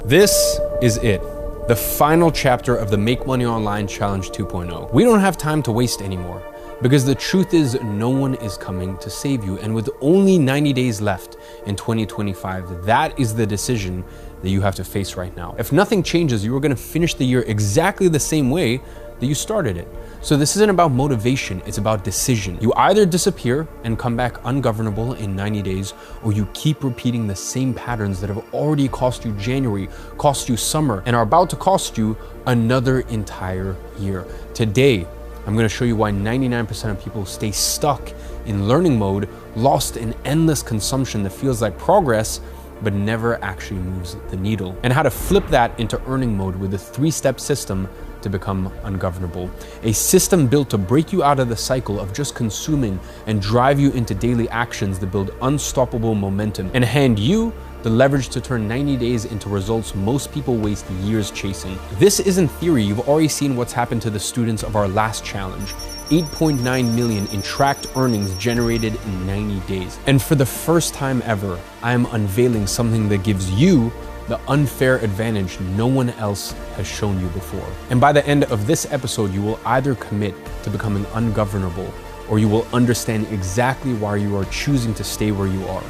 This is it. The final chapter of the Make Money Online Challenge 2.0. We don't have time to waste anymore because the truth is no one is coming to save you. And with only 90 days left in 2025, that is the decision that you have to face right now. If nothing changes, you are going to finish the year exactly the same way that you started it. So this isn't about motivation, it's about decision. You either disappear and come back ungovernable in 90 days, or you keep repeating the same patterns that have already cost you January, cost you summer, and are about to cost you another entire year. Today, I'm gonna show you why 99% of people stay stuck in learning mode, lost in endless consumption that feels like progress, but never actually moves the needle, and how to flip that into earning mode with a 3-step system to become ungovernable. A system built to break you out of the cycle of just consuming and drive you into daily actions that build unstoppable momentum and hand you the leverage to turn 90 days into results most people waste years chasing. This isn't theory. You've already seen what's happened to the students of our last challenge. 8.9 million in tracked earnings generated in 90 days. And for the first time ever, I am unveiling something that gives you the unfair advantage no one else has shown you before. And by the end of this episode, you will either commit to becoming ungovernable, or you will understand exactly why you are choosing to stay where you are.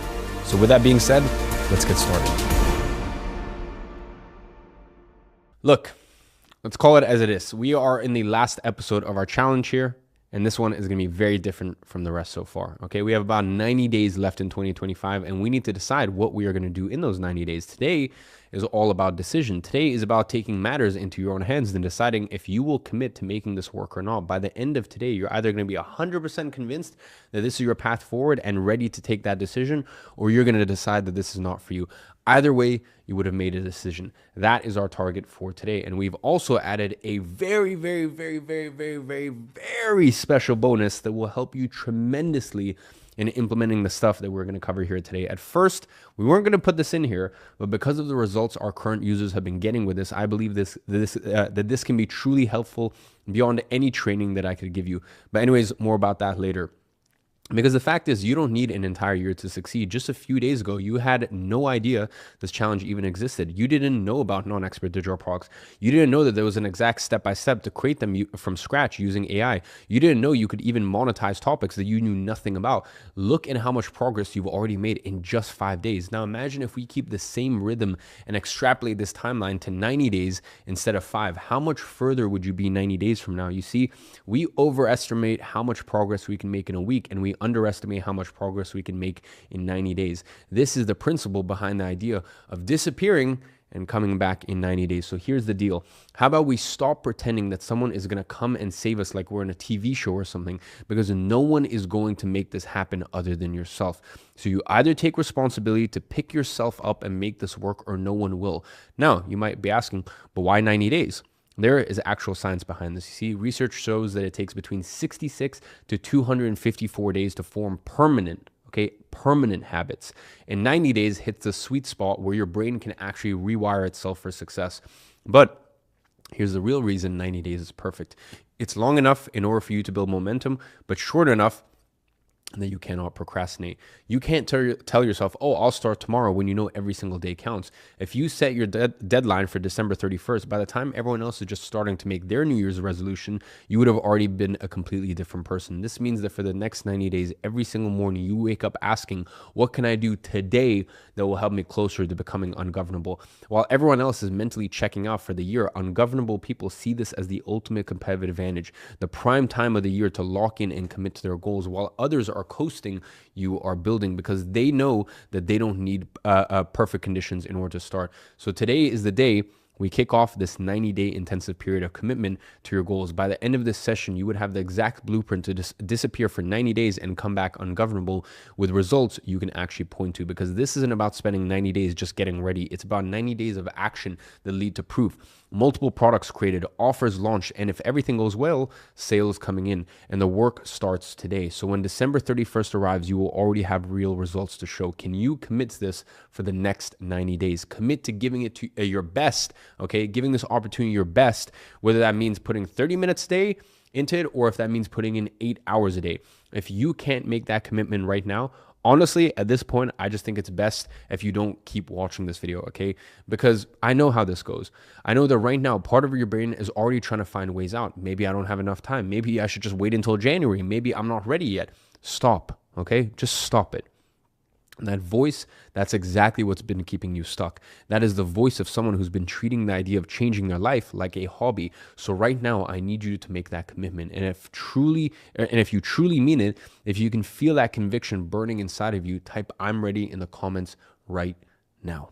So with that being said, let's get started. Look, let's call it as it is. We are in the last episode of our challenge here, and this one is going to be very different from the rest so far. Okay, we have about 90 days left in 2025, and we need to decide what we are going to do in those 90 days. Today is all about decision. Today is about taking matters into your own hands and deciding if you will commit to making this work or not. By the end of today, you're either going to be 100% convinced that this is your path forward and ready to take that decision, or you're going to decide that this is not for you. Either way, you would have made a decision. That is our target for today. And we've also added a very special bonus that will help you tremendously in implementing the stuff that we're going to cover here today. At first, we weren't going to put this in here, but because of the results our current users have been getting with this, I believe that this can be truly helpful beyond any training that I could give you. But anyways, more about that later. Because the fact is, you don't need an entire year to succeed. Just a few days ago, you had no idea this challenge even existed. You didn't know about non-expert digital products. You didn't know that there was an exact step-by-step to create them from scratch using AI. You didn't know you could even monetize topics that you knew nothing about. Look at how much progress you've already made in just 5 days. Now imagine if we keep the same rhythm and extrapolate this timeline to 90 days instead of 5. How much further would you be 90 days from now? You see, we overestimate how much progress we can make in a week, and we underestimate how much progress we can make in 90 days. This is the principle behind the idea of disappearing and coming back in 90 days. So here's the deal. How about we stop pretending that someone is going to come and save us like we're in a TV show or something, because no one is going to make this happen other than yourself. So you either take responsibility to pick yourself up and make this work, or no one will. Now, you might be asking, but why 90 days? There is actual science behind this. You see, research shows that it takes between 66 to 254 days to form permanent habits. And 90 days hits the sweet spot where your brain can actually rewire itself for success. But here's the real reason 90 days is perfect. It's long enough in order for you to build momentum, but short enough that you cannot procrastinate. You can't tell yourself, oh, I'll start tomorrow, when you know every single day counts. If you set your deadline for December 31st, by the time everyone else is just starting to make their New Year's resolution, you would have already been a completely different person. This means that for the next 90 days, every single morning, you wake up asking, what can I do today that will help me closer to becoming ungovernable? While everyone else is mentally checking out for the year, ungovernable people see this as the ultimate competitive advantage, the prime time of the year to lock in and commit to their goals, while others are coasting, you are building, because they know that they don't need perfect conditions in order to start. So today is the day we kick off this 90-day intensive period of commitment to your goals. By the end of this session, you would have the exact blueprint to disappear for 90 days and come back ungovernable with results you can actually point to, because this isn't about spending 90 days just getting ready. It's about 90 days of action that lead to proof. Multiple products created, offers launched, and if everything goes well, sales coming in, and the work starts today. So when December 31st arrives, you will already have real results to show. Can you commit to this for the next 90 days? Commit to giving it to your best, okay? Giving this opportunity your best, whether that means putting 30 minutes a day into it, or if that means putting in 8 hours a day. If you can't make that commitment right now, Honestly, at this point, I just think it's best if you don't keep watching this video, okay? Because I know how this goes. I know that right now, part of your brain is already trying to find ways out. Maybe I don't have enough time. Maybe I should just wait until January. Maybe I'm not ready yet. Stop, okay? Just stop it. And that voice, that's exactly what's been keeping you stuck. That is the voice of someone who's been treating the idea of changing their life like a hobby. So right now, I need you to make that commitment. And if you truly mean it, if you can feel that conviction burning inside of you, type "I'm ready" in the comments right now.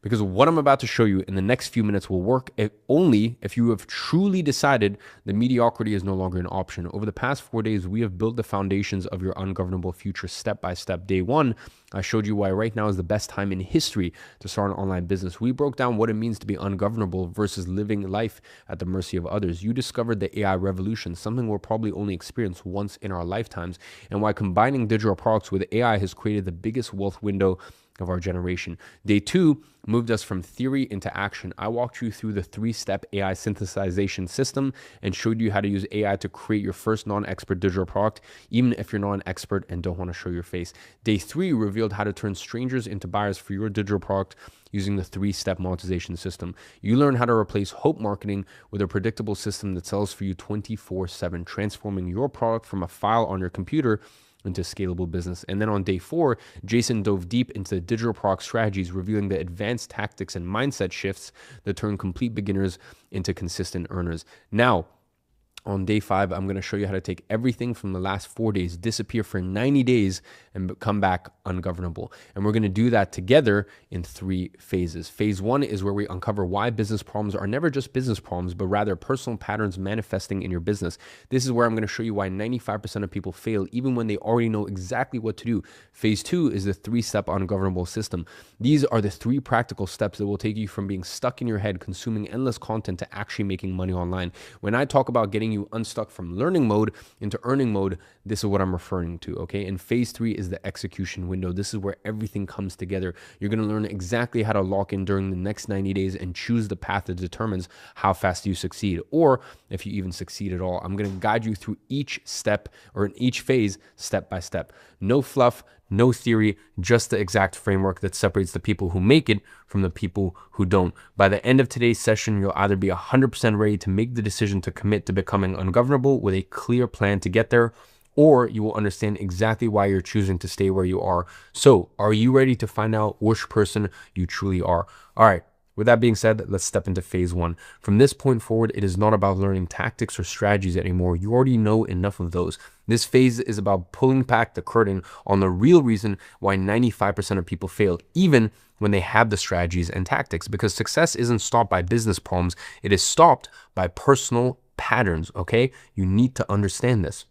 Because what I'm about to show you in the next few minutes will work only if you have truly decided that mediocrity is no longer an option. Over the past 4 days, we have built the foundations of your ungovernable future step by step. Day one, I showed you why right now is the best time in history to start an online business. We broke down what it means to be ungovernable versus living life at the mercy of others. You discovered the AI revolution, something we'll probably only experience once in our lifetimes, and why combining digital products with AI has created the biggest wealth window of our generation. Day two moved us from theory into action. I walked you through the 3-step AI synthesization system and showed you how to use AI to create your first non-expert digital product, even if you're not an expert and don't want to show your face. Day three revealed how to turn strangers into buyers for your digital product using the 3-step monetization system. You learn how to replace hope marketing with a predictable system that sells for you 24/7, transforming your product from a file on your computer into scalable business. And then on day four, Jason dove deep into the digital product strategies, revealing the advanced tactics and mindset shifts that turn complete beginners into consistent earners. Now, on day five, I'm going to show you how to take everything from the last 4 days, disappear for 90 days, and come back ungovernable. And we're going to do that together in 3 phases. Phase one is where we uncover why business problems are never just business problems, but rather personal patterns manifesting in your business. This is where I'm going to show you why 95% of people fail, even when they already know exactly what to do. Phase two is the 3-step ungovernable system. These are the 3 practical steps that will take you from being stuck in your head, consuming endless content, to actually making money online. When I talk about getting you unstuck from learning mode into earning mode, this is what I'm referring to, okay? And phase 3 is the execution window. This is where everything comes together. You're going to learn exactly how to lock in during the next 90 days and choose the path that determines how fast you succeed, or if you even succeed at all. I'm going to guide you through each step, or in each phase, step by step. No fluff, no theory, just the exact framework that separates the people who make it from the people who don't. By the end of today's session, you'll either be 100% ready to make the decision to commit to becoming ungovernable with a clear plan to get there, or you will understand exactly why you're choosing to stay where you are. So, are you ready to find out which person you truly are? All right. With that being said, let's step into phase one. From this point forward, it is not about learning tactics or strategies anymore. You already know enough of those. This phase is about pulling back the curtain on the real reason why 95% of people fail, even when they have the strategies and tactics, because success isn't stopped by business problems. It is stopped by personal patterns, okay? You need to understand this.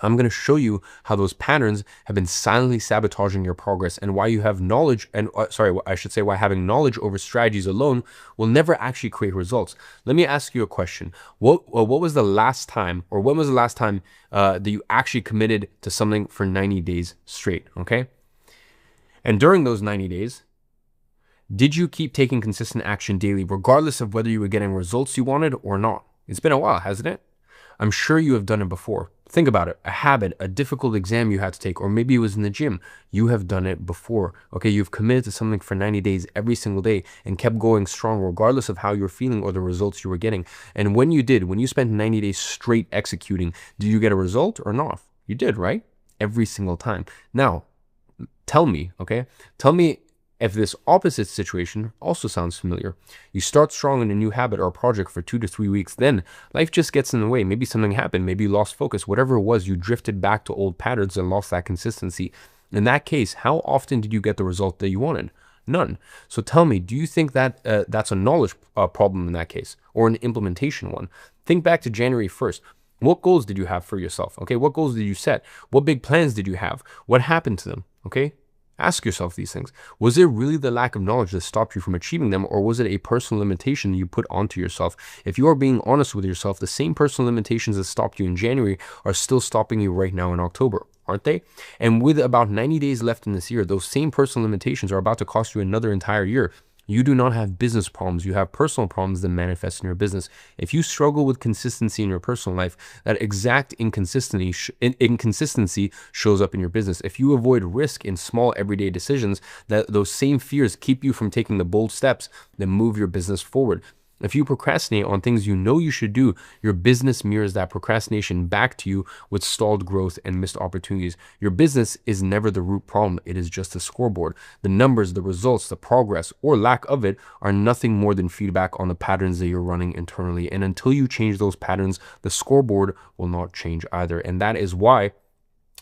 I'm going to show you how those patterns have been silently sabotaging your progress, and why you have knowledge, and why having knowledge over strategies alone will never actually create results. Let me ask you a question. What was the last time, or when was the last time that you actually committed to something for 90 days straight, okay? And during those 90 days, did you keep taking consistent action daily, regardless of whether you were getting results you wanted or not? It's been a while, hasn't it? I'm sure you have done it before. Think about it. A habit, a difficult exam you had to take, or maybe it was in the gym. You have done it before. Okay, you've committed to something for 90 days every single day and kept going strong regardless of how you're feeling or the results you were getting. And when you spent 90 days straight executing, did you get a result or not? You did, right? Every single time. Now, tell me, okay? Tell me if this opposite situation also sounds familiar. You start strong in a new habit or a project for 2 to 3 weeks, then life just gets in the way. Maybe something happened, maybe you lost focus, whatever it was, you drifted back to old patterns and lost that consistency. In that case, how often did you get the result that you wanted? None. So tell me, do you think that that's a knowledge problem in that case, or an implementation one? Think back to January 1st. What goals did you have for yourself? Okay, what goals did you set? What big plans did you have? What happened to them? Okay, ask yourself these things. Was it really the lack of knowledge that stopped you from achieving them, or was it a personal limitation you put onto yourself? If you are being honest with yourself, the same personal limitations that stopped you in January are still stopping you right now in October, aren't they? And with about 90 days left in this year, those same personal limitations are about to cost you another entire year. You do not have business problems. You have personal problems that manifest in your business. If you struggle with consistency in your personal life, that exact inconsistency shows up in your business. If you avoid risk in small everyday decisions, that those same fears keep you from taking the bold steps that move your business forward. If you procrastinate on things you know you should do, your business mirrors that procrastination back to you with stalled growth and missed opportunities. Your business is never the root problem. It is just a scoreboard. The numbers, the results, the progress, or lack of it are nothing more than feedback on the patterns that you're running internally. And until you change those patterns, the scoreboard will not change either. And that is why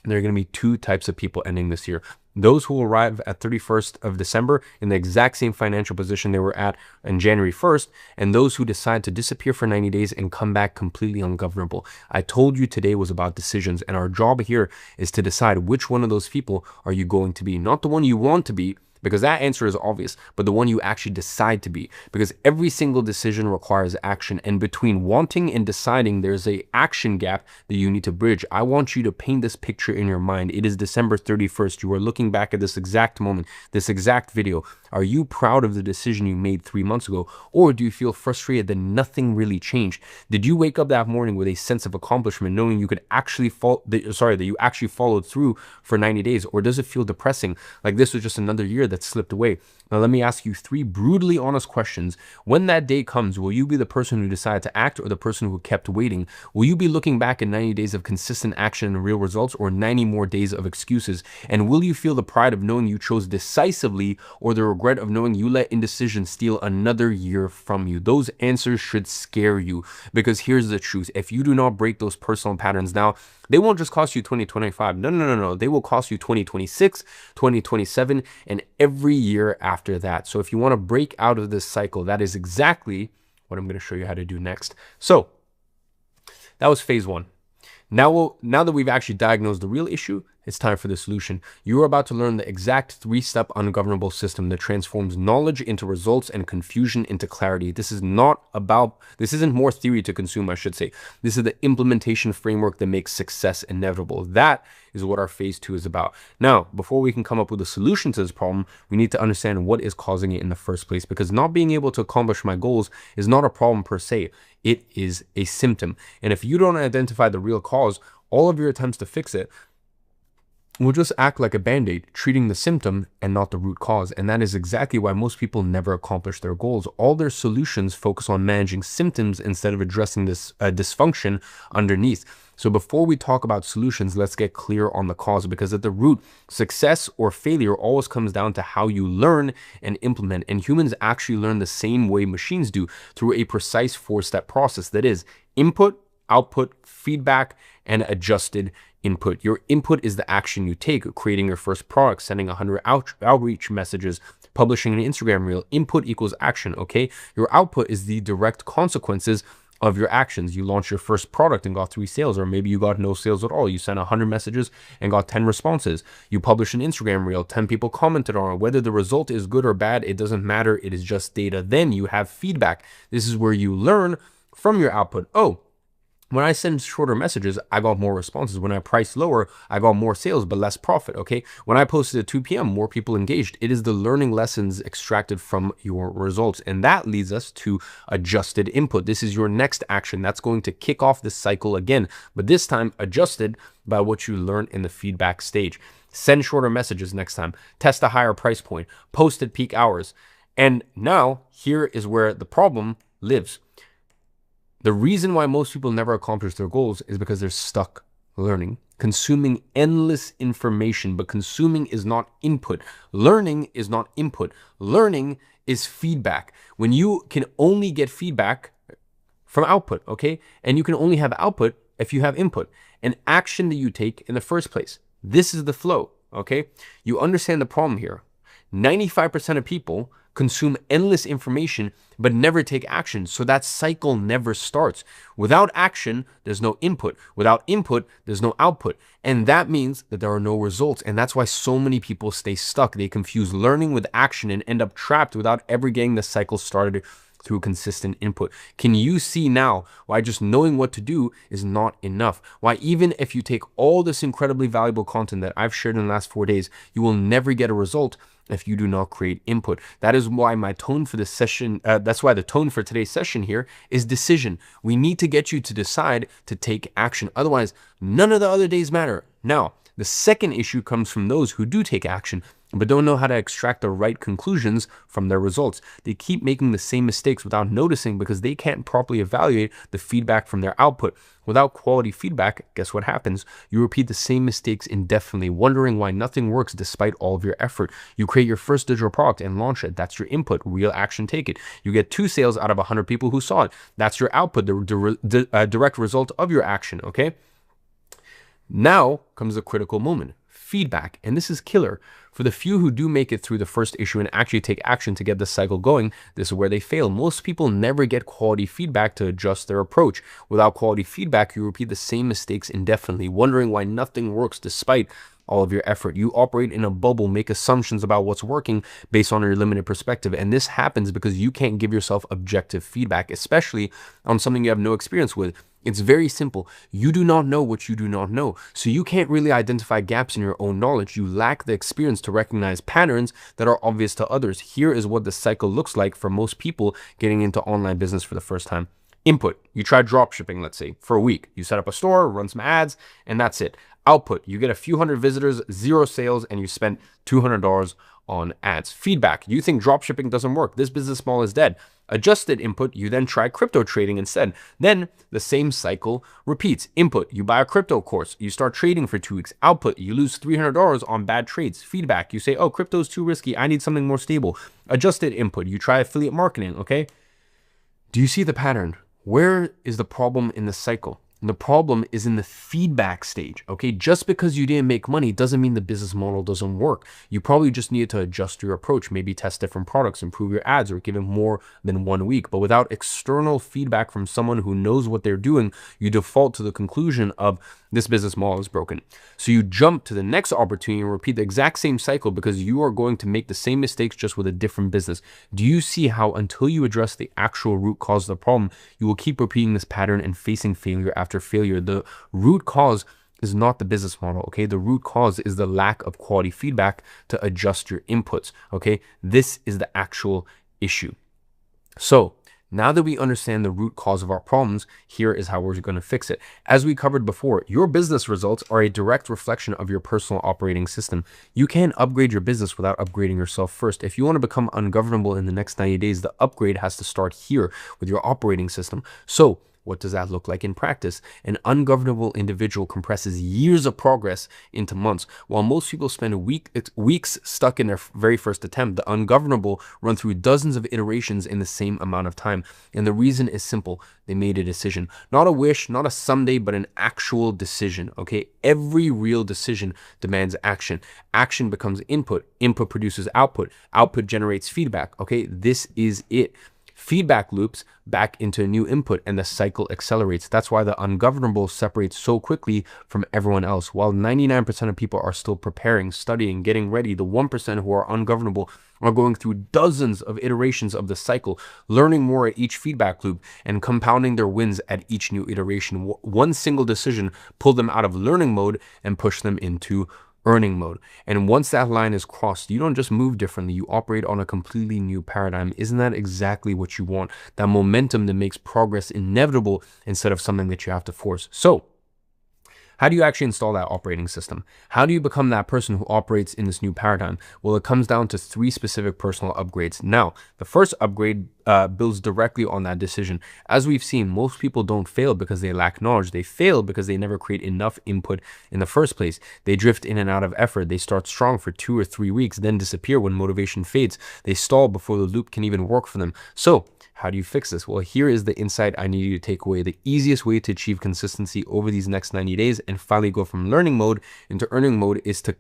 there are going to be two types of people ending this year. Those who will arrive at 31st of December in the exact same financial position they were at on January 1st, and those who decide to disappear for 90 days and come back completely ungovernable. I told you today was about decisions, and our job here is to decide which one of those people are you going to be. Not the one you want to be, because that answer is obvious, but the one you actually decide to be, because every single decision requires action, and between wanting and deciding, there's a action gap that you need to bridge. I want you to paint this picture in your mind. It is December 31st. You are looking back at this exact moment, this exact video. Are you proud of the decision you made 3 months ago, or do you feel frustrated that nothing really changed? Did you wake up that morning with a sense of accomplishment, knowing you could actually that you actually followed through for 90 days, or does it feel depressing, like this was just another year that slipped away? Now, let me ask you three brutally honest questions. When that day comes, will you be the person who decided to act or the person who kept waiting? Will you be looking back at 90 days of consistent action and real results, or 90 more days of excuses? And will you feel the pride of knowing you chose decisively, or the regret of knowing you let indecision steal another year from you? Those answers should scare you, because here's the truth. If you do not break those personal patterns now, they won't just cost you 2025. No. They will cost you 2026, 2027, and every year after that. So if you want to break out of this cycle, that is exactly what I'm going to show you how to do next. So that was phase one. Now that we've actually diagnosed the real issue, it's time for the solution. You are about to learn the exact 3-step ungovernable system that transforms knowledge into results and confusion into clarity. This isn't more theory to consume, I should say. This is the implementation framework that makes success inevitable. That is what our phase 2 is about. Now, before we can come up with a solution to this problem, we need to understand what is causing it in the first place, because not being able to accomplish my goals is not a problem per se. It is a symptom. And if you don't identify the real cause, all of your attempts to fix it will just act like a band-aid, treating the symptom and not the root cause. And that is exactly why most people never accomplish their goals. All their solutions focus on managing symptoms instead of addressing this dysfunction underneath. So before we talk about solutions, let's get clear on the cause, because at the root, success or failure always comes down to how you learn and implement. And humans actually learn the same way machines do, through a precise 4-step process. That is input, output, feedback, and adjusted input. Your input is the action you take: creating your first product, sending 100 outreach messages, publishing an Instagram reel. Input equals action, okay? Your output is the direct consequences of your actions. You launched your first product and got 3 sales, or maybe you got no sales at all. You sent 100 messages and got 10 responses. You published an Instagram reel, 10 people commented on it. Whether the result is good or bad, it doesn't matter. It is just data. Then you have feedback. This is where you learn from your output. Oh, when I send shorter messages, I got more responses. When I price lower, I got more sales, but less profit, okay? When I posted at 2 p.m., more people engaged. It is the learning lessons extracted from your results. And that leads us to adjusted input. This is your next action. That's going to kick off this cycle again, but this time adjusted by what you learned in the feedback stage. Send shorter messages next time. Test a higher price point. Post at peak hours. And now, here is where the problem lives. The reason why most people never accomplish their goals is because they're stuck learning, consuming endless information, but consuming is not input. Learning is not input. Learning is feedback. When you can only get feedback from output, okay? And you can only have output if you have input, an action that you take in the first place. This is the flow, okay? You understand the problem here. 95% of people consume endless information but never take action. So that cycle never starts. Without action, there's no input. Without input, there's no output. And that means that there are no results. And that's why so many people stay stuck. They confuse learning with action and end up trapped without ever getting the cycle started through consistent input. Can you see now why just knowing what to do is not enough? Why even if you take all this incredibly valuable content that I've shared in the last 4 days, you will never get a result if you do not create input. That is why my tone for this session, that's why the tone for today's session here is decision. We need to get you to decide to take action. Otherwise, none of the other days matter. Now, the second issue comes from those who do take action, but don't know how to extract the right conclusions from their results. They keep making the same mistakes without noticing because they can't properly evaluate the feedback from their output. Without quality feedback, guess what happens? You repeat the same mistakes indefinitely, wondering why nothing works despite all of your effort. You create your first digital product and launch it. That's your input. Real action, take it. You get 2 sales out of 100 people who saw it. That's your output, the direct result of your action, okay? Now comes the critical moment, feedback, and this is killer. For the few who do make it through the first issue and actually take action to get the cycle going, this is where they fail. Most people never get quality feedback to adjust their approach. Without quality feedback, you repeat the same mistakes indefinitely, wondering why nothing works despite all of your effort. You operate in a bubble, make assumptions about what's working based on your limited perspective. And this happens because you can't give yourself objective feedback, especially on something you have no experience with. It's very simple. You do not know what you do not know. So you can't really identify gaps in your own knowledge. You lack the experience to recognize patterns that are obvious to others. Here is what the cycle looks like for most people getting into online business for the first time. Input, you try drop shipping, let's say, for a week. You set up a store, run some ads, and that's it. Output, you get a few hundred visitors, 0 sales, and you spent $200 on ads. Feedback, you think drop shipping doesn't work. This business model is dead. Adjusted input, you then try crypto trading instead. Then the same cycle repeats. Input, you buy a crypto course. You start trading for 2 weeks. Output, you lose $300 on bad trades. Feedback, you say, oh, crypto is too risky. I need something more stable. Adjusted input, you try affiliate marketing, okay? Do you see the pattern? Where is the problem in the cycle? And the problem is in the feedback stage, okay? Just because you didn't make money doesn't mean the business model doesn't work. You probably just needed to adjust your approach, maybe test different products, improve your ads, or give it more than 1 week. But without external feedback from someone who knows what they're doing, you default to the conclusion of this business model is broken. So you jump to the next opportunity and repeat the exact same cycle because you are going to make the same mistakes just with a different business. Do you see how until you address the actual root cause of the problem, you will keep repeating this pattern and facing failure after failure? The root cause is not the business model, okay? The root cause is the lack of quality feedback to adjust your inputs, okay? This is the actual issue. So now that we understand the root cause of our problems, here is how we're going to fix it. As we covered before, your business results are a direct reflection of your personal operating system. You can't upgrade your business without upgrading yourself first. If you want to become ungovernable in the next 90 days, the upgrade has to start here with your operating system. So what does that look like in practice? An ungovernable individual compresses years of progress into months. While most people spend weeks stuck in their very first attempt, the ungovernable run through dozens of iterations in the same amount of time. And the reason is simple. They made a decision. Not a wish, not a someday, but an actual decision, okay? Every real decision demands action. Action becomes input. Input produces output. Output generates feedback, okay? This is it. Feedback loops back into a new input and the cycle accelerates. That's why the ungovernable separates so quickly from everyone else. While 99% of people are still preparing, studying, getting ready, the 1% who are ungovernable are going through dozens of iterations of the cycle, learning more at each feedback loop and compounding their wins at each new iteration. One single decision pulled them out of learning mode and pushed them into earning mode. And once that line is crossed, you don't just move differently, you operate on a completely new paradigm. Isn't that exactly what you want? That momentum that makes progress inevitable instead of something that you have to force. So how do you actually install that operating system? How do you become that person who operates in this new paradigm? Well, it comes down to 3 specific personal upgrades. Now, the first upgrade builds directly on that decision. As we've seen, most people don't fail because they lack knowledge. They fail because they never create enough input in the first place. They drift in and out of effort. They start strong for 2 or 3 weeks, then disappear when motivation fades. They stall before the loop can even work for them. So how do you fix this? Well, here is the insight I need you to take away. The easiest way to achieve consistency over these next 90 days and finally go from learning mode into earning mode is to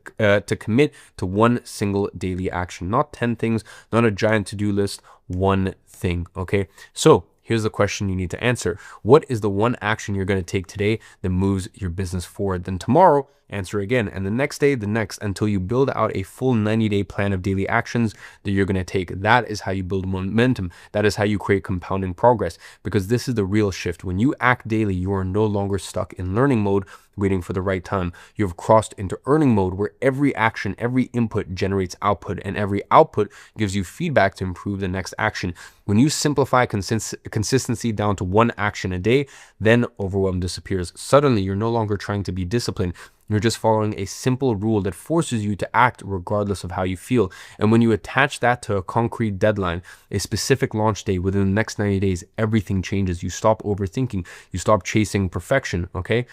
commit to one single daily action. Not 10 things, not a giant to-do list, one thing, okay? So here's the question you need to answer. What is the one action you're going to take today that moves your business forward? Then tomorrow, answer again, and the next day, the next, until you build out a full 90-day plan of daily actions that you're going to take. That is how you build momentum. That is how you create compounding progress, because this is the real shift. When you act daily, you are no longer stuck in learning mode, waiting for the right time. You have crossed into earning mode, where every action, every input generates output, and every output gives you feedback to improve the next action. When you simplify consistency down to one action a day, then overwhelm disappears. Suddenly, you're no longer trying to be disciplined. You're just following a simple rule that forces you to act regardless of how you feel. And when you attach that to a concrete deadline, a specific launch day within the next 90 days, everything changes. You stop overthinking. You stop chasing perfection, okay?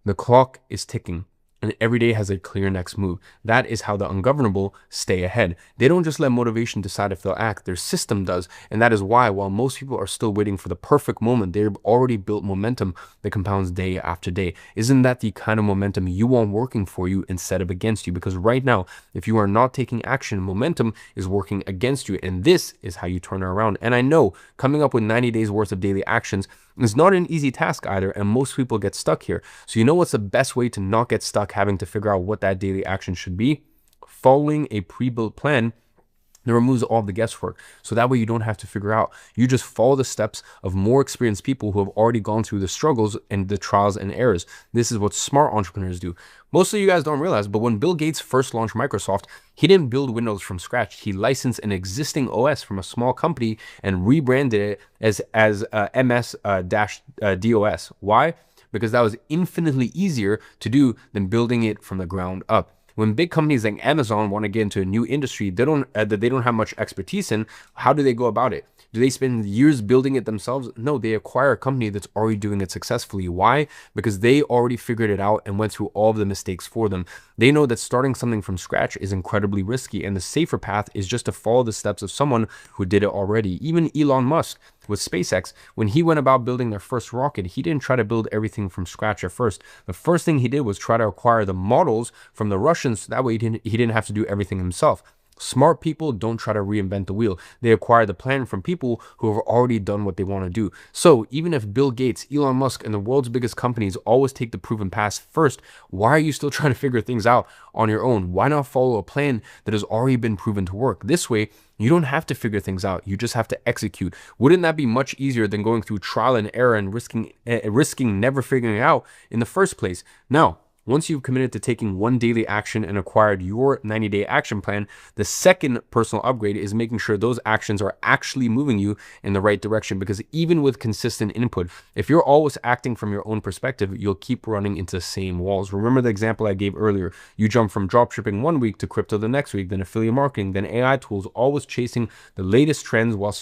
The clock is ticking, and every day has a clear next move. That is how the ungovernable stay ahead. They don't just let motivation decide if they'll act, their system does. And that is why, while most people are still waiting for the perfect moment, they've already built momentum that compounds day after day. Isn't that the kind of momentum you want working for you instead of against you? Because right now, if you are not taking action, momentum is working against you. And this is how you turn it around. And I know coming up with 90 days worth of daily actions is not an easy task either, and most people get stuck here. So you know what's the best way to not get stuck having to figure out what that daily action should be? Following a pre-built plan that removes all the guesswork. So that way you don't have to figure out. You just follow the steps of more experienced people who have already gone through the struggles and the trials and errors. This is what smart entrepreneurs do. Most of you guys don't realize, but when Bill Gates first launched Microsoft, he didn't build Windows from scratch. He licensed an existing OS from a small company and rebranded it as MS-DOS. Why? Because that was infinitely easier to do than building it from the ground up. When big companies like Amazon want to get into a new industry that they don't have much expertise in, how do they go about it? Do they spend years building it themselves? No, they acquire a company that's already doing it successfully. Why? Because they already figured it out and went through all of the mistakes for them. They know that starting something from scratch is incredibly risky, and the safer path is just to follow the steps of someone who did it already. Even Elon Musk with SpaceX, when he went about building their first rocket, he didn't try to build everything from scratch at first. The first thing he did was try to acquire the models from the Russians, so that way he didn't have to do everything himself. Smart people don't try to reinvent the wheel. They acquire the plan from people who have already done what they want to do. So even if Bill Gates, Elon Musk, and the world's biggest companies always take the proven path first, why are you still trying to figure things out on your own? Why not follow a plan that has already been proven to work? This way, you don't have to figure things out. You just have to execute. Wouldn't that be much easier than going through trial and error and risking never figuring it out in the first place? Now, once you've committed to taking one daily action and acquired your 90-day action plan, the second personal upgrade is making sure those actions are actually moving you in the right direction. Because even with consistent input, if you're always acting from your own perspective, you'll keep running into the same walls. Remember the example I gave earlier. You jump from dropshipping one week to crypto the next week, then affiliate marketing, then AI tools, always chasing the latest trends while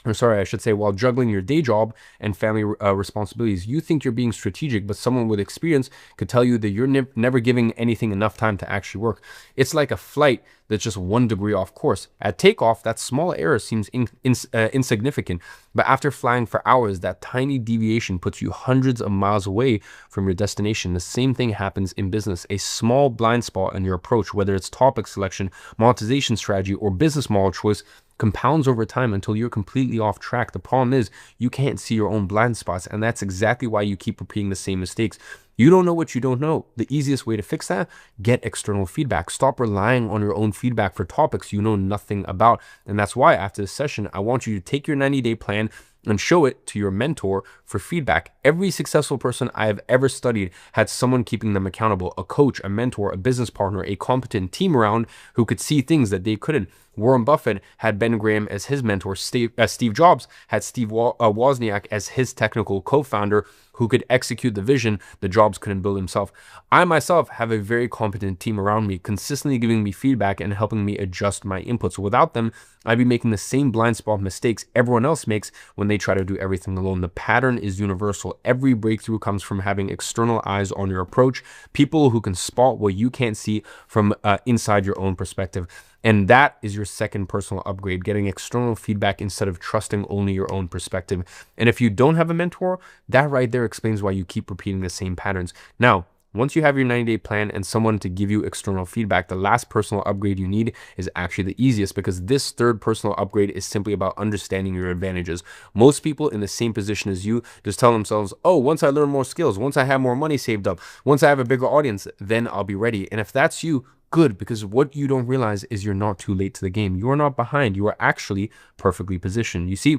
while juggling your day job and family responsibilities. You think you're being strategic, but someone with experience could tell you that you're never giving anything enough time to actually work. It's like a flight that's just 1 degree off course. At takeoff, that small error seems insignificant, but after flying for hours, that tiny deviation puts you hundreds of miles away from your destination. The same thing happens in business. A small blind spot in your approach, whether it's topic selection, monetization strategy, or business model choice, compounds over time until you're completely off track. The problem is you can't see your own blind spots, and that's exactly why you keep repeating the same mistakes. You don't know what you don't know. The easiest way to fix that, get external feedback. Stop relying on your own feedback for topics you know nothing about. And that's why after this session, I want you to take your 90-day plan and show it to your mentor for feedback. Every successful person I have ever studied had someone keeping them accountable, a coach, a mentor, a business partner, a competent team around who could see things that they couldn't. Warren Buffett had Ben Graham as his mentor. Steve Jobs had Steve Wozniak as his technical co-founder who could execute the vision that Jobs couldn't build himself. I myself have a very competent team around me, consistently giving me feedback and helping me adjust my inputs. Without them, I'd be making the same blind spot mistakes everyone else makes when they try to do everything alone. The pattern is universal. Every breakthrough comes from having external eyes on your approach, people who can spot what you can't see from inside your own perspective. And that is your second personal upgrade, getting external feedback instead of trusting only your own perspective. And if you don't have a mentor, that right there explains why you keep repeating the same patterns. Now, Once you have your 90-day plan and someone to give you external feedback, the last personal upgrade you need is actually the easiest, because this third personal upgrade is simply about understanding your advantages. Most people in the same position as you just tell themselves, oh, once I learn more skills, once I have more money saved up, once I have a bigger audience, then I'll be ready. And if that's you, good, because what you don't realize is you're not too late to the game. You are not behind. You are actually perfectly positioned. You see,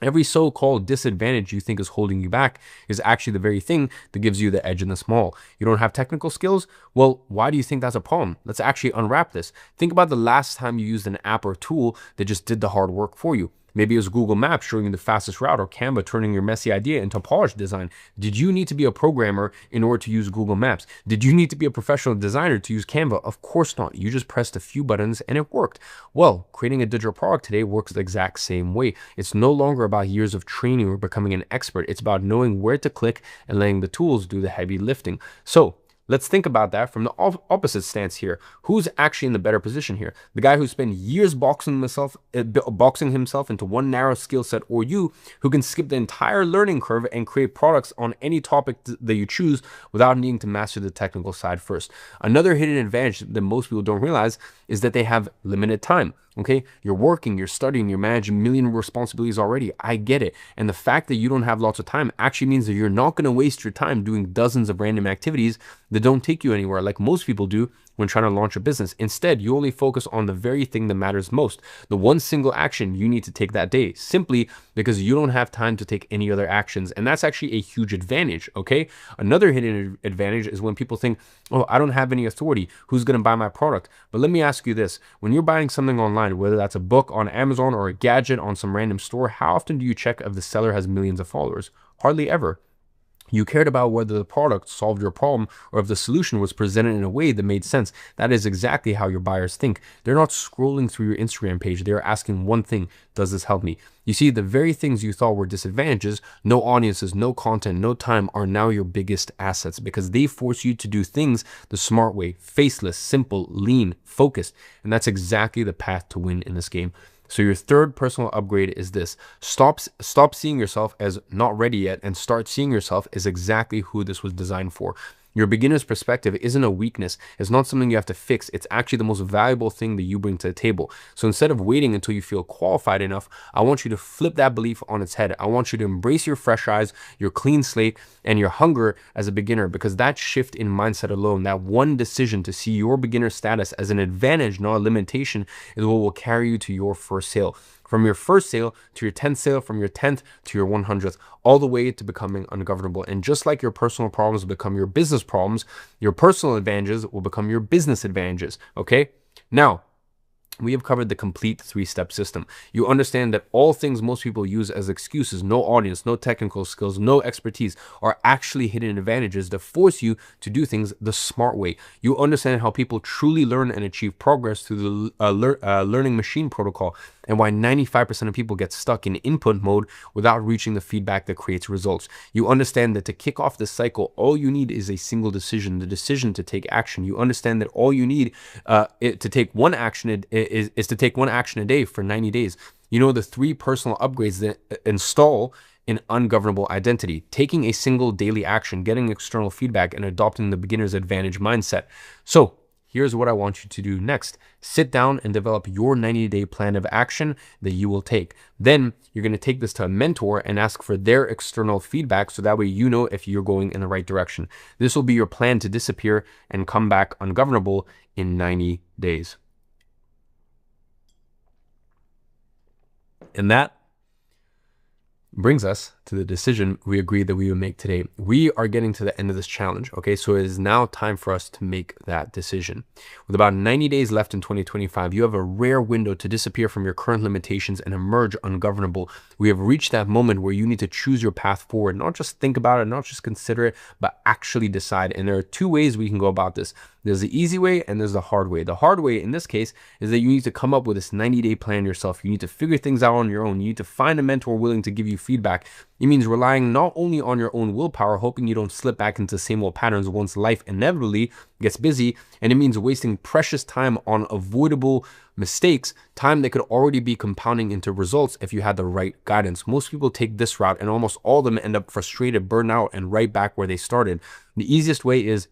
every so-called disadvantage you think is holding you back is actually the very thing that gives you the edge in the small. You don't have technical skills? Well, why do you think that's a problem? Let's actually unwrap this. Think about the last time you used an app or tool that just did the hard work for you. Maybe it was Google Maps showing you the fastest route, or Canva turning your messy idea into polished design. Did you need to be a programmer in order to use Google Maps? Did you need to be a professional designer to use Canva? Of course not. You just pressed a few buttons and it worked. Well, creating a digital product today works the exact same way. It's no longer about years of training or becoming an expert. It's about knowing where to click and letting the tools do the heavy lifting. So let's think about that from the opposite stance here. Who's actually in the better position here? The guy who spent years boxing himself into one narrow skill set, or you who can skip the entire learning curve and create products on any topic that you choose without needing to master the technical side first? Another hidden advantage that most people don't realize is that they have limited time. Okay, you're working, you're studying, you're managing a million responsibilities already. I get it. And the fact that you don't have lots of time actually means that you're not going to waste your time doing dozens of random activities that don't take you anywhere, like most people do when trying to launch a business. Instead, you only focus on the very thing that matters most, the one single action you need to take that day, simply because you don't have time to take any other actions. And that's actually a huge advantage, okay? Another hidden advantage is when people think, oh, I don't have any authority. Who's going to buy my product? But let me ask you this. When you're buying something online, whether that's a book on Amazon or a gadget on some random store, how often do you check if the seller has millions of followers? Hardly ever. You cared about whether the product solved your problem or if the solution was presented in a way that made sense. That is exactly how your buyers think. They're not scrolling through your Instagram page. They're asking one thing: does this help me? You see, the very things you thought were disadvantages, no audiences, no content, no time, are now your biggest assets, because they force you to do things the smart way, faceless, simple, lean, focused. And that's exactly the path to win in this game. So your third personal upgrade is this: stop seeing yourself as not ready yet and start seeing yourself as exactly who this was designed for. Your beginner's perspective isn't a weakness. It's not something you have to fix. It's actually the most valuable thing that you bring to the table. So instead of waiting until you feel qualified enough, I want you to flip that belief on its head. I want you to embrace your fresh eyes, your clean slate, and your hunger as a beginner, because that shift in mindset alone, that one decision to see your beginner status as an advantage, not a limitation, is what will carry you to your first sale. From your first sale to your 10th sale, from your 10th to your 100th, all the way to becoming ungovernable. And just like your personal problems become your business problems, your personal advantages will become your business advantages. Okay? Now, we have covered the complete three-step system. You understand that all things most people use as excuses, no audience, no technical skills, no expertise, are actually hidden advantages that force you to do things the smart way. You understand how people truly learn and achieve progress through the learning machine protocol, and why 95% of people get stuck in input mode without reaching the feedback that creates results. You understand that to kick off this cycle, all you need is a single decision, the decision to take action. You understand that all you need to take one action is to take one action a day for 90 days. You know the three personal upgrades that install an ungovernable identity: taking a single daily action, getting external feedback, and adopting the beginner's advantage mindset. So here's what I want you to do next. Sit down and develop your 90-day plan of action that you will take. Then you're going to take this to a mentor and ask for their external feedback, so that way you know if you're going in the right direction. This will be your plan to disappear and come back ungovernable in 90 days. And that brings us to the decision we agreed that we would make today. We are getting to the end of this challenge, okay? So it is now time for us to make that decision. With about 90 days left in 2025, you have a rare window to disappear from your current limitations and emerge ungovernable. We have reached that moment where you need to choose your path forward, not just think about it, not just consider it, but actually decide. And there are two ways we can go about this. There's the easy way and there's the hard way. The hard way in this case is that you need to come up with this 90-day plan yourself. You need to figure things out on your own. You need to find a mentor willing to give you feedback. It means relying not only on your own willpower, hoping you don't slip back into the same old patterns once life inevitably gets busy, and it means wasting precious time on avoidable mistakes, time that could already be compounding into results if you had the right guidance. Most people take this route, and almost all of them end up frustrated, burned out, and right back where they started. The easiest way is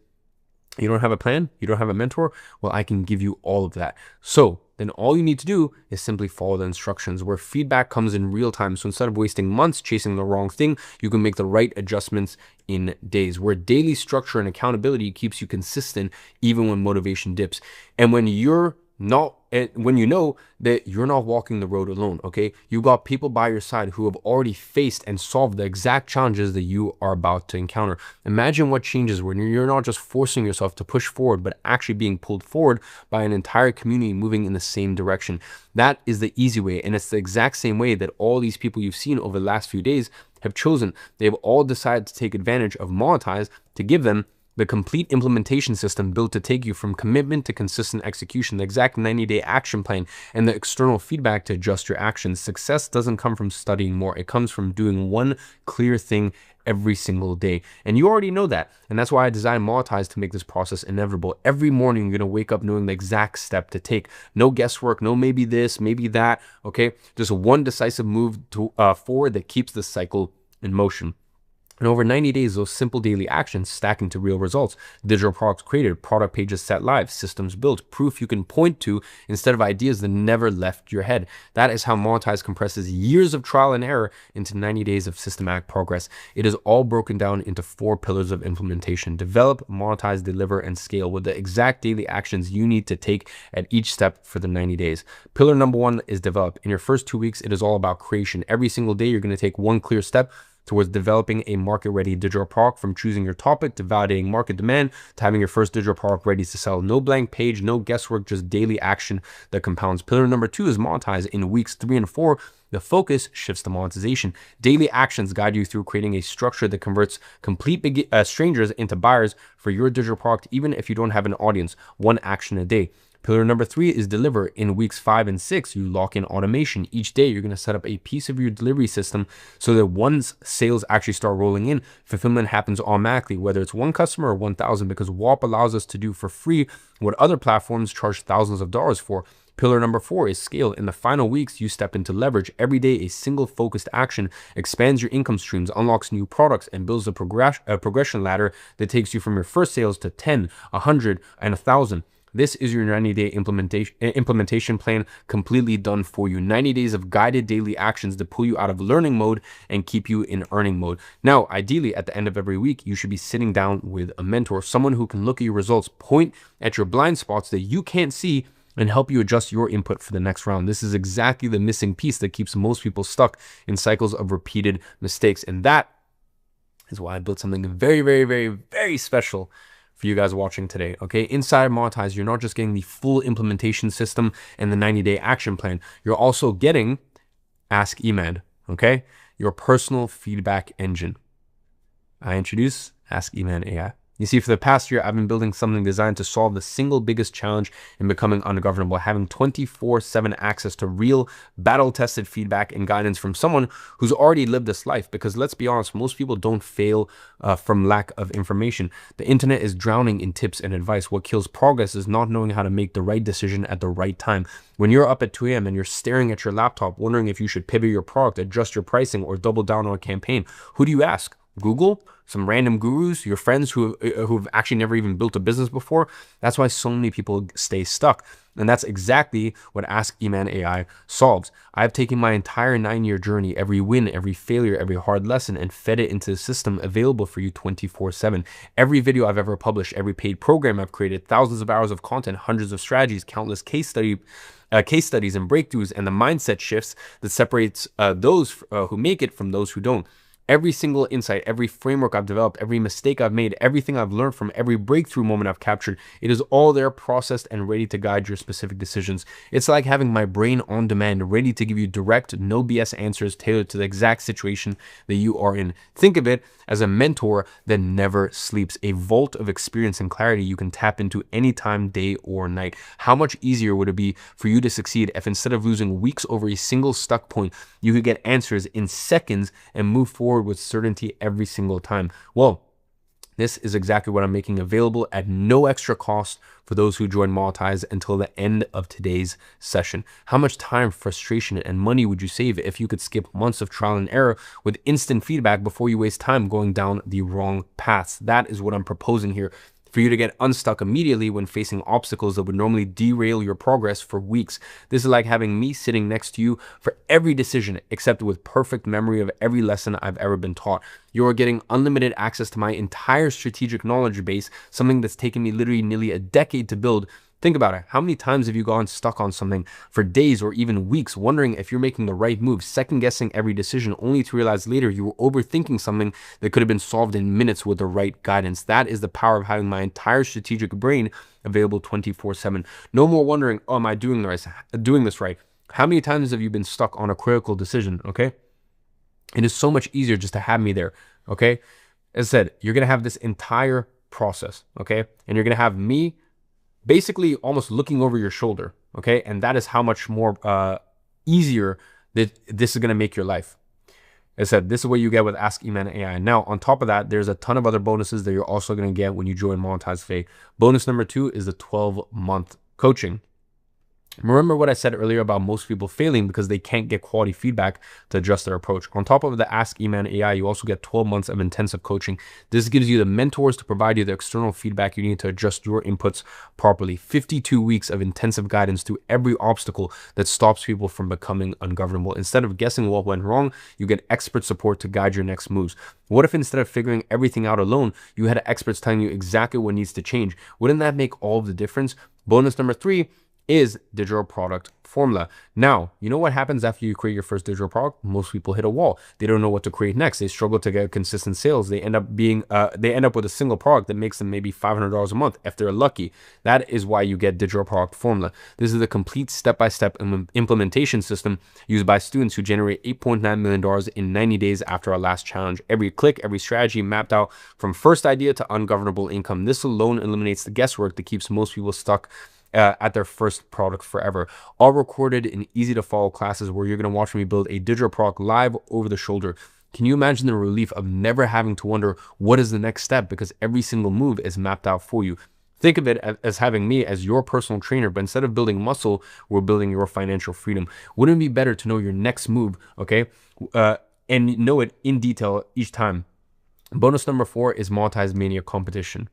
You don't have a plan? You don't have a mentor? Well, I can give you all of that. So then all you need to do is simply follow the instructions where feedback comes in real time. So instead of wasting months chasing the wrong thing, you can make the right adjustments in days, where daily structure and accountability keeps you consistent even when motivation dips. And when you know that you're not walking the road alone, okay? You got people by your side who have already faced and solved the exact challenges that you are about to encounter. Imagine what changes when you're not just forcing yourself to push forward, but actually being pulled forward by an entire community moving in the same direction. That is the easy way, and it's the exact same way that all these people you've seen over the last few days have chosen. They've all decided to take advantage of Monetize to give them the complete implementation system built to take you from commitment to consistent execution, the exact 90-day action plan, and the external feedback to adjust your actions. Success doesn't come from studying more. It comes from doing one clear thing every single day. And you already know that. And that's why I designed Monetize to make this process inevitable. Every morning, you're going to wake up knowing the exact step to take. No guesswork, no maybe this, maybe that, okay? Just one decisive move forward that keeps the cycle in motion. And over 90 days, those simple daily actions stack into real results. Digital products created, product pages set live, systems built, proof you can point to instead of ideas that never left your head. That is how Monetize compresses years of trial and error into 90 days of systematic progress. It is all broken down into 4 pillars of implementation: develop, monetize, deliver, and scale, with the exact daily actions you need to take at each step for the 90 days. Pillar number 1 is develop. In your first 2 weeks, it is all about creation. Every single day, you're going to take one clear step towards developing a market-ready digital product, from choosing your topic to validating market demand to having your first digital product ready to sell. No blank page, no guesswork, just daily action that compounds. Pillar number 2 is monetize. In weeks 3 and 4, the focus shifts to monetization. Daily actions guide you through creating a structure that converts complete strangers into buyers for your digital product, even if you don't have an audience. One action a day. Pillar number 3 is deliver. In weeks 5 and 6, you lock in automation. Each day, you're going to set up a piece of your delivery system so that once sales actually start rolling in, fulfillment happens automatically, whether it's one customer or 1,000, because WAP allows us to do for free what other platforms charge thousands of dollars for. Pillar number 4 is scale. In the final weeks, you step into leverage. Every day, a single focused action expands your income streams, unlocks new products, and builds a progression ladder that takes you from your first sales to 10, 100, and 1,000. This is your 90-day implementation plan, completely done for you. 90 days of guided daily actions to pull you out of learning mode and keep you in earning mode. Now, ideally, at the end of every week, you should be sitting down with a mentor, someone who can look at your results, point at your blind spots that you can't see, and help you adjust your input for the next round. This is exactly the missing piece that keeps most people stuck in cycles of repeated mistakes. And that is why I built something very, very, very, very special for you guys watching today, okay? Inside Monetize, you're not just getting the full implementation system and the 90-day action plan. You're also getting Ask Iman, okay? Your personal feedback engine. I introduce Ask Iman AI. You see, for the past year, I've been building something designed to solve the single biggest challenge in becoming ungovernable, having 24/7 access to real, battle-tested feedback and guidance from someone who's already lived this life. Because let's be honest, most people don't fail from lack of information. The internet is drowning in tips and advice. What kills progress is not knowing how to make the right decision at the right time. When you're up at 2 a.m. and you're staring at your laptop, wondering if you should pivot your product, adjust your pricing, or double down on a campaign, who do you ask? Google? Some random gurus, your friends who've actually never even built a business before? That's why so many people stay stuck. And that's exactly what Ask Iman AI solves. I've taken my entire 9-year journey, every win, every failure, every hard lesson, and fed it into a system available for you 24/7. Every video I've ever published, every paid program I've created, thousands of hours of content, hundreds of strategies, countless case studies and breakthroughs, and the mindset shifts that separates those who make it from those who don't. Every single insight, every framework I've developed, every mistake I've made, everything I've learned from every breakthrough moment I've captured, it is all there, processed and ready to guide your specific decisions. It's like having my brain on demand, ready to give you direct, no BS answers tailored to the exact situation that you are in. Think of it as a mentor that never sleeps, a vault of experience and clarity you can tap into anytime, day or night. How much easier would it be for you to succeed if, instead of losing weeks over a single stuck point, you could get answers in seconds and move forward with certainty every single time? Well, this is exactly what I'm making available at no extra cost for those who join Monetize until the end of today's session. How much time, frustration, and money would you save if you could skip months of trial and error with instant feedback before you waste time going down the wrong paths? That is what I'm proposing here. for you to get unstuck immediately when facing obstacles that would normally derail your progress for weeks. This is like having me sitting next to you for every decision, except with perfect memory of every lesson I've ever been taught. You are getting unlimited access to my entire strategic knowledge base, something that's taken me literally nearly a decade to build. Think about it. How many times have you gone stuck on something for days or even weeks, wondering if you're making the right move, second guessing every decision, only to realize later you were overthinking something that could have been solved in minutes with the right guidance? That is the power of having my entire strategic brain available 24/7. No more wondering, oh, am I doing this right? How many times have you been stuck on a critical decision? Okay. It is so much easier just to have me there. Okay. As I said, you're going to have this entire process. Okay. And you're going to have me basically almost looking over your shoulder, okay? And that is how much more easier that this is going to make your life. As I said, this is what you get with Ask Iman AI. Now, on top of that, there's a ton of other bonuses that you're also going to get when you join Monetize Today. Bonus number 2 is the 12-month coaching. Remember what I said earlier about most people failing because they can't get quality feedback to adjust their approach. On top of the Ask Iman AI, you also get 12 months of intensive coaching. This gives you the mentors to provide you the external feedback you need to adjust your inputs properly. 52 weeks of intensive guidance through every obstacle that stops people from becoming ungovernable. Instead of guessing what went wrong, you get expert support to guide your next moves. What if instead of figuring everything out alone, you had experts telling you exactly what needs to change? Wouldn't that make all of the difference? Bonus number 3 is digital product formula. Now, you know what happens after you create your first digital product? Most people hit a wall. They don't know what to create next. They struggle to get consistent sales. They end up with a single product that makes them maybe $500 a month if they're lucky. That is why you get digital product formula. This is a complete step-by-step implementation system used by students who generate $8.9 million in 90 days after our last challenge. Every click, every strategy mapped out from first idea to ungovernable income. This alone eliminates the guesswork that keeps most people stuck at their first product forever. All recorded in easy to follow classes where you're going to watch me build a digital product live over the shoulder. Can you imagine the relief of never having to wonder what is the next step because every single move is mapped out for you? Think of it as having me as your personal trainer, but instead of building muscle, we're building your financial freedom. Wouldn't it be better to know your next move, okay? And know it in detail each time. Bonus number 4 is Monetize Mania competition.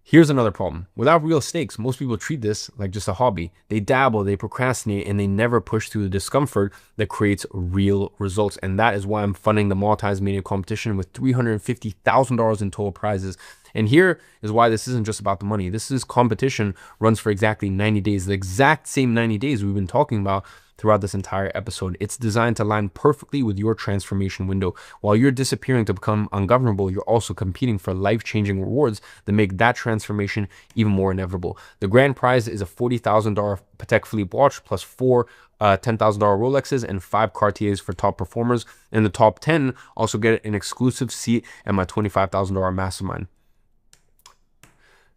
Here's another problem. Without real stakes, most people treat this like just a hobby. They dabble, they procrastinate, and they never push through the discomfort that creates real results. And that is why I'm funding the Monetize Mania competition with $350,000 in total prizes. And here is why this isn't just about the money. This competition runs for exactly 90 days, the exact same 90 days we've been talking about throughout this entire episode. It's designed to align perfectly with your transformation window. While you're disappearing to become ungovernable, you're also competing for life-changing rewards that make that transformation even more inevitable. The grand prize is a $40,000 Patek Philippe watch plus 4 $10,000 Rolexes and 5 Cartiers for top performers. And the top 10 also get an exclusive seat at my $25,000 mastermind.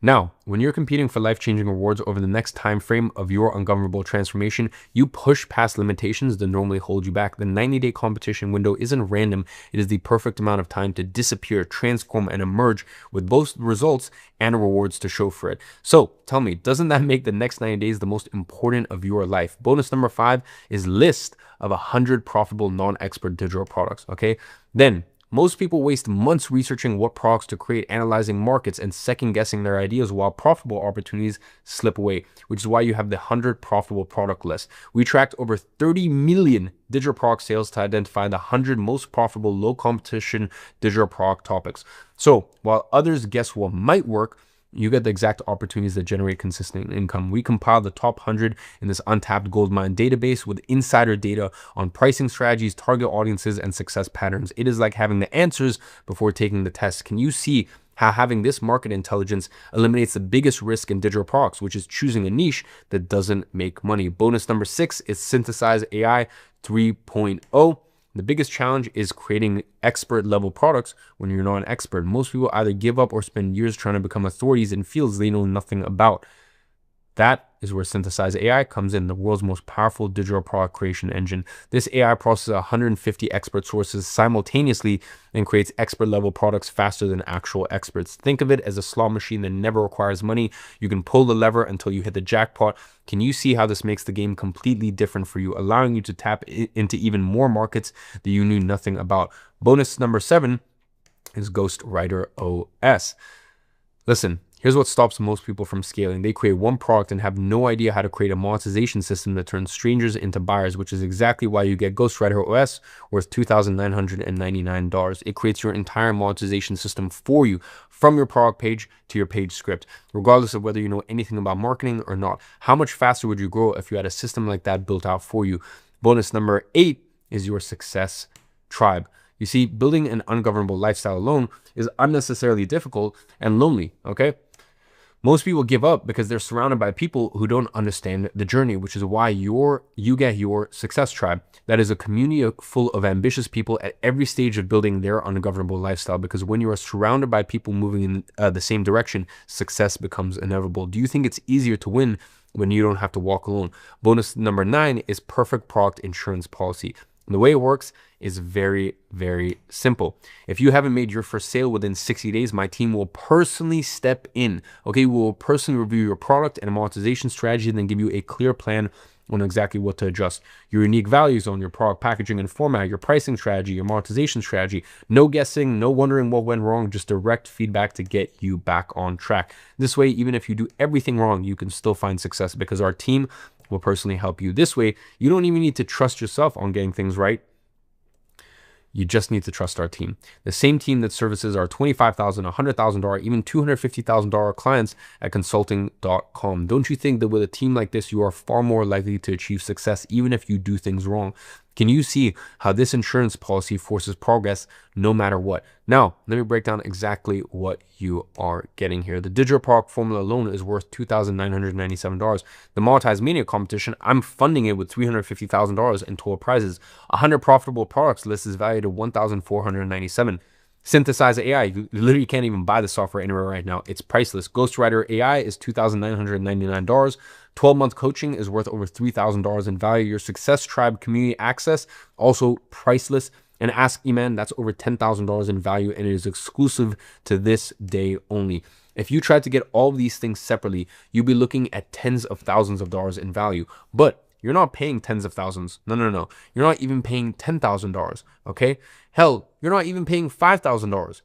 Now, when you're competing for life-changing rewards over the next time frame of your ungovernable transformation, you push past limitations that normally hold you back. The 90-day competition window isn't random. It is the perfect amount of time to disappear, transform, and emerge with both results and rewards to show for it. So tell me, doesn't that make the next 90 days the most important of your life? Bonus number 5 is list of 100 profitable non-expert digital products, okay? Then, most people waste months researching what products to create, analyzing markets, and second-guessing their ideas while profitable opportunities slip away, which is why you have the 100 profitable product list. We tracked over 30 million digital product sales to identify the 100 most profitable low-competition digital product topics. So while others guess what might work, you get the exact opportunities that generate consistent income. We compiled the top 100 in this untapped goldmine database with insider data on pricing strategies, target audiences, and success patterns. It is like having the answers before taking the test. Can you see how having this market intelligence eliminates the biggest risk in digital products, which is choosing a niche that doesn't make money? Bonus number 6 is Synthesize AI 3.0. The biggest challenge is creating expert level products when you're not an expert. Most people either give up or spend years trying to become authorities in fields they know nothing about. That is where Synthesize AI comes in, the world's most powerful digital product creation engine. This AI processes 150 expert sources simultaneously and creates expert level products faster than actual experts. Think of it as a slot machine that never requires money. You can pull the lever until you hit the jackpot. Can you see how this makes the game completely different for you, allowing you to tap into even more markets that you knew nothing about? Bonus number 7 is Ghostwriter OS. Listen, Here's what stops most people from scaling. They create one product and have no idea how to create a monetization system that turns strangers into buyers, which is exactly why you get Ghostwriter OS worth $2,999. It creates your entire monetization system for you, from your product page to your page script, regardless of whether you know anything about marketing or not. How much faster would you grow if you had a system like that built out for you? Bonus number 8 is your success tribe. You see, building an ungovernable lifestyle alone is unnecessarily difficult and lonely, okay? Most people give up because they're surrounded by people who don't understand the journey, which is why you get your success tribe. That is a community full of ambitious people at every stage of building their ungovernable lifestyle, because when you are surrounded by people moving in the same direction, success becomes inevitable. Do you think it's easier to win when you don't have to walk alone? Bonus number 9 is perfect product insurance policy. And the way it works is very, very simple. If you haven't made your first sale within 60 days, my team will personally step in. Okay, we will personally review your product and monetization strategy, and then give you a clear plan on exactly what to adjust. Your unique values on your product packaging and format, your pricing strategy, your monetization strategy. No guessing, no wondering what went wrong, just direct feedback to get you back on track. This way, even if you do everything wrong, you can still find success because our team will personally help you. This way, you don't even need to trust yourself on getting things right. You just need to trust our team. The same team that services our $25,000, $100,000, even $250,000 clients at consulting.com. Don't you think that with a team like this, you are far more likely to achieve success even if you do things wrong? Can you see how this insurance policy forces progress no matter what? Now, let me break down exactly what you are getting here. The digital product formula alone is worth $2,997. The Monetize Mania competition, I'm funding it with $350,000 in total prizes. 100 profitable products list is valued at $1,497. Synthesize AI, you literally can't even buy the software anywhere right now. It's priceless. Ghostwriter AI is $2,999. 12-month coaching is worth over $3,000 in value. Your Success Tribe community access, also priceless. And Ask Iman, that's over $10,000 in value, and it is exclusive to this day only. If you tried to get all of these things separately, you'd be looking at tens of thousands of dollars in value. But you're not paying tens of thousands. No. You're not even paying $10,000, okay? Hell, you're not even paying $5,000.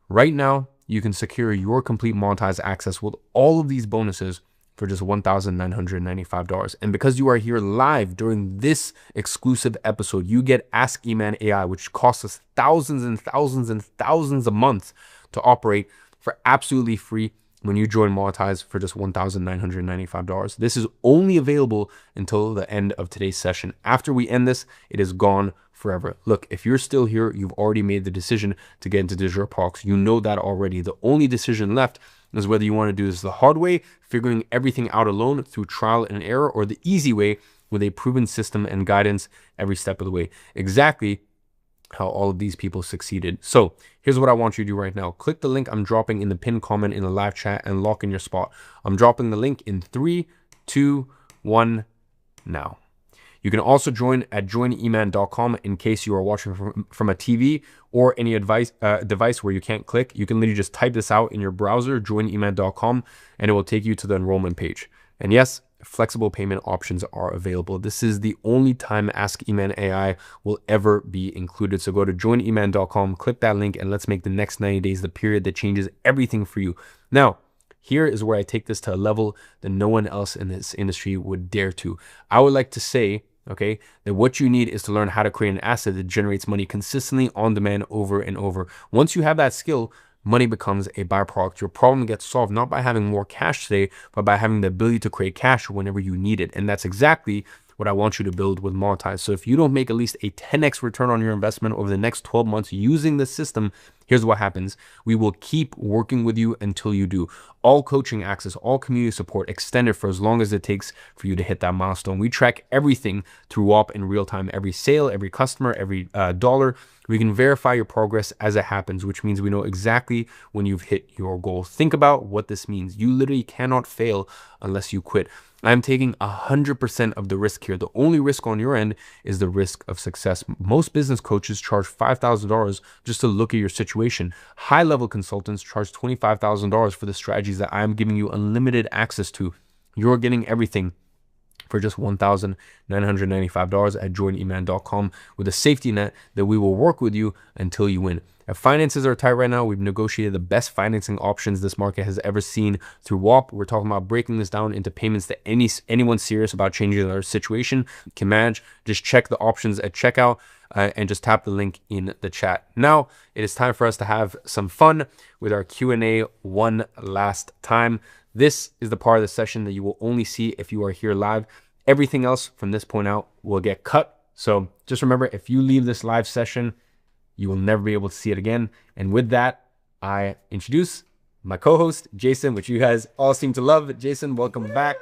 Right now, you can secure your complete monetized access with all of these bonuses for just $1,995. And because you are here live during this exclusive episode, you get Ask Iman AI, which costs us thousands and thousands and thousands a month to operate, for absolutely free when you join Monetize for just $1,995. This is only available until the end of today's session. After we end this, it is gone forever. Look, if you're still here, you've already made the decision to get into digital products. You know that already. The only decision left is whether you want to do this the hard way, figuring everything out alone through trial and error, or the easy way with a proven system and guidance every step of the way. Exactly how all of these people succeeded. So here's what I want you to do right now. Click the link I'm dropping in the pinned comment in the live chat and lock in your spot. I'm dropping the link in 3, 2, 1 now. You can also join at joiniman.com in case you are watching from a TV or any device where you can't click. You can literally just type this out in your browser, joiniman.com, and it will take you to the enrollment page. And yes, flexible payment options are available. This is the only time Ask Iman AI will ever be included. So go to joiniman.com, click that link, and let's make the next 90 days the period that changes everything for you. Now, here is where I take this to a level that no one else in this industry would dare to. I would like to say, okay, that what you need is to learn how to create an asset that generates money consistently on demand over and over. Once you have that skill, money becomes a byproduct. Your problem gets solved not by having more cash today, but by having the ability to create cash whenever you need it. And that's exactly what I want you to build with Monetize. So if you don't make at least a 10x return on your investment over the next 12 months using the system, here's what happens. We will keep working with you until you do. All coaching access, all community support extended for as long as it takes for you to hit that milestone. We track everything through WAP in real time, every sale, every customer, every dollar. We can verify your progress as it happens, which means we know exactly when you've hit your goal. Think about what this means. You literally cannot fail unless you quit. I'm taking 100% of the risk here. The only risk on your end is the risk of success. Most business coaches charge $5,000 just to look at your situation. High-level consultants charge $25,000 for the strategies that I'm giving you unlimited access to. You're getting everything for just $1,995 at joiniman.com with a safety net that we will work with you until you win. If finances are tight right now, we've negotiated the best financing options this market has ever seen through WAP. We're talking about breaking this down into payments that anyone serious about changing their situation can manage. Just check the options at checkout and just tap the link in the chat. Now it is time for us to have some fun with our Q&A one last time. This is the part of the session that you will only see if you are here live. Everything else from this point out will get cut. So just remember, if you leave this live session, you will never be able to see it again. And with that, I introduce my co-host, Jason, which you guys all seem to love. Jason, welcome back.